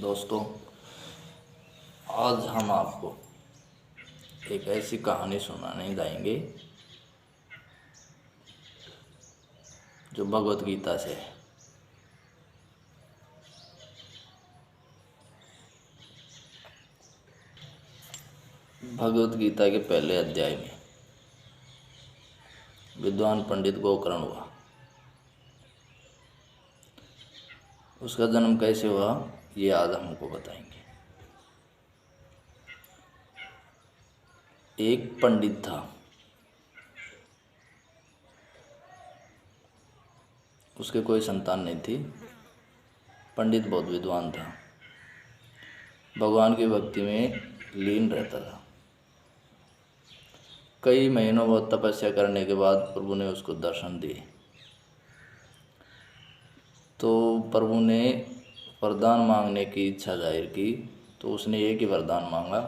दोस्तों, आज हम आपको एक ऐसी कहानी सुनाने जाएंगे जो भगवत गीता से है। भगवत गीता के पहले अध्याय में विद्वान पंडित गोकर्ण हुआ। उसका जन्म कैसे हुआ ये आज हमको बताएंगे। एक पंडित था। उसके कोई संतान नहीं थी। पंडित बहुत विद्वान था। भगवान की भक्ति में लीन रहता था। कई महीनों बहुत तपस्या करने के बाद प्रभु ने उसको दर्शन दिए। तो प्रभु ने वरदान मांगने की इच्छा जाहिर की। तो उसने एक ही वरदान मांगा,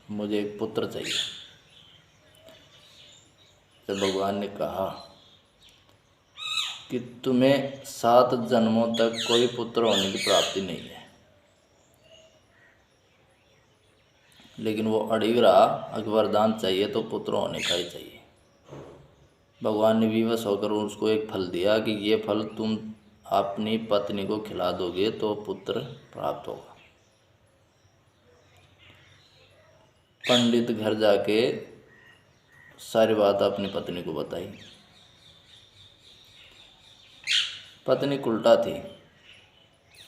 मुझे एक पुत्र चाहिए। तो भगवान ने कहा कि तुम्हें 7 जन्मों तक कोई पुत्र होने की प्राप्ति नहीं है, लेकिन वो अड़िग रहा। अगर वरदान चाहिए तो पुत्र होने का ही चाहिए। भगवान ने विवश होकर उसको एक फल दिया कि ये फल तुम अपनी पत्नी को खिला दोगे तो पुत्र प्राप्त होगा। पंडित घर जाके सारी बात अपनी पत्नी को बताई। पत्नी उल्टा थी।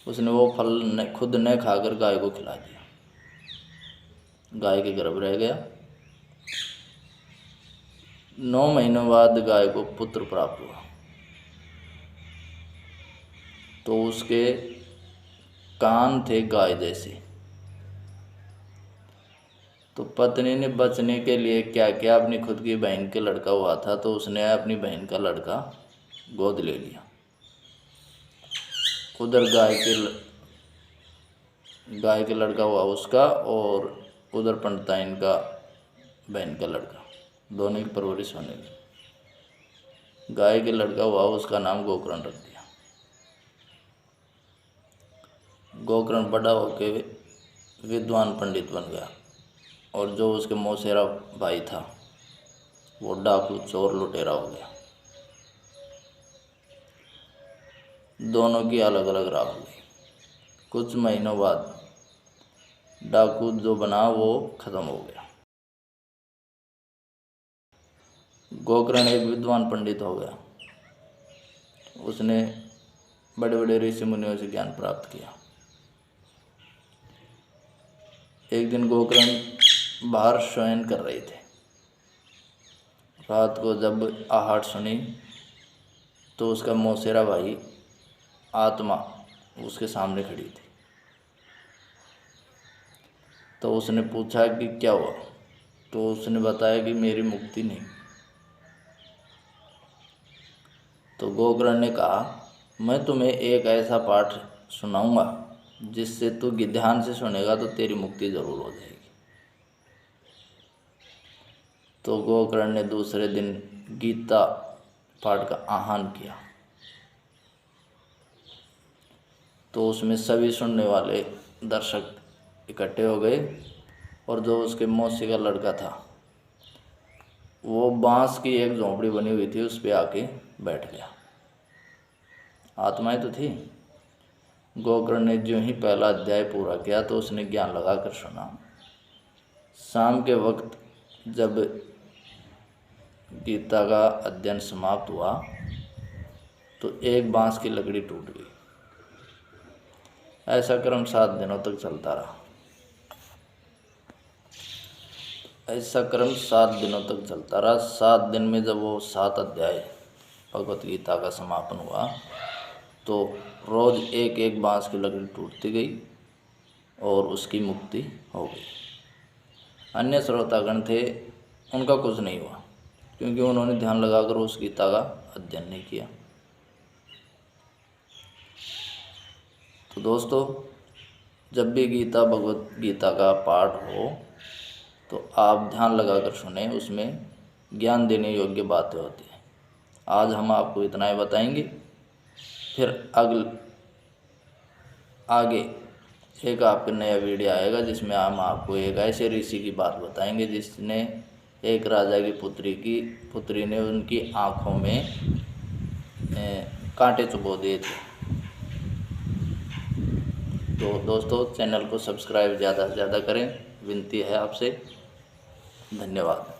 उसने वो फल खुद न खाकर गाय को खिला दिया। गाय के गर्भ रह गया। 9 महीनों बाद गाय को पुत्र प्राप्त हुआ। तो उसके कान थे गाय जैसे। तो पत्नी ने बचने के लिए क्या किया, अपनी खुद की बहन के लड़का हुआ था तो उसने अपनी बहन का लड़का गोद ले लिया। उधर गाय के लड़का हुआ उसका, और उधर पंडिताइन का बहन का लड़का, दोनों की परवरिश होने लगी। गाय के लड़का हुआ उसका नाम गोकर्ण रख दिया। गोकर्ण बड़ा होके विद्वान पंडित बन गया, और जो उसके मौसेरा भाई था वो डाकू चोर लुटेरा हो गया। दोनों की अलग अलग राह हो गई। कुछ महीनों बाद डाकू जो बना वो खत्म हो गया। गोकर्ण एक विद्वान पंडित हो गया। उसने बड़े बड़े ऋषि मुनियों से ज्ञान प्राप्त किया। एक दिन गोकर्ण बाहर शयन कर रहे थे। रात को जब आहट सुनी तो उसका मौसेरा भाई आत्मा उसके सामने खड़ी थी। तो उसने पूछा कि क्या हुआ। तो उसने बताया कि मेरी मुक्ति नहीं। तो गोकर्ण ने कहा, मैं तुम्हें एक ऐसा पाठ सुनाऊंगा जिससे तू ध्यान से सुनेगा तो तेरी मुक्ति जरूर हो जाएगी। तो गोकर्ण ने दूसरे दिन गीता पाठ का आह्वान किया। तो उसमें सभी सुनने वाले दर्शक इकट्ठे हो गए, और जो उसके मौसी का लड़का था वो बांस की एक झोंपड़ी बनी हुई थी उस पे आके बैठ गया। आत्माएं तो थी। गोकर्ण ने जो ही पहला अध्याय पूरा किया तो उसने ज्ञान लगाकर सुना। शाम के वक्त जब गीता का अध्ययन समाप्त हुआ तो एक बांस की लकड़ी टूट गई। ऐसा क्रम 7 दिनों तक चलता रहा। 7 दिन में जब वो 7 अध्याय भगवत गीता का समापन हुआ तो रोज़ एक एक बांस की लकड़ी टूटती गई और उसकी मुक्ति हो गई। अन्य श्रोतागण थे, उनका कुछ नहीं हुआ, क्योंकि उन्होंने ध्यान लगाकर उस गीता का अध्ययन नहीं किया। तो दोस्तों, जब भी भगवत गीता का पाठ हो तो आप ध्यान लगाकर सुने, उसमें ज्ञान देने योग्य बातें होती हैं। आज हम आपको इतना ही बताएंगे। फिर आगे एक आपका नया वीडियो आएगा जिसमें हम आपको एक ऐसे ऋषि की बात बताएंगे जिसने एक राजा की पुत्री ने उनकी आँखों में कांटे चुभो दिए थे। तो दोस्तों चैनल को सब्सक्राइब ज़्यादा से ज़्यादा करें, विनती है आपसे। धन्यवाद।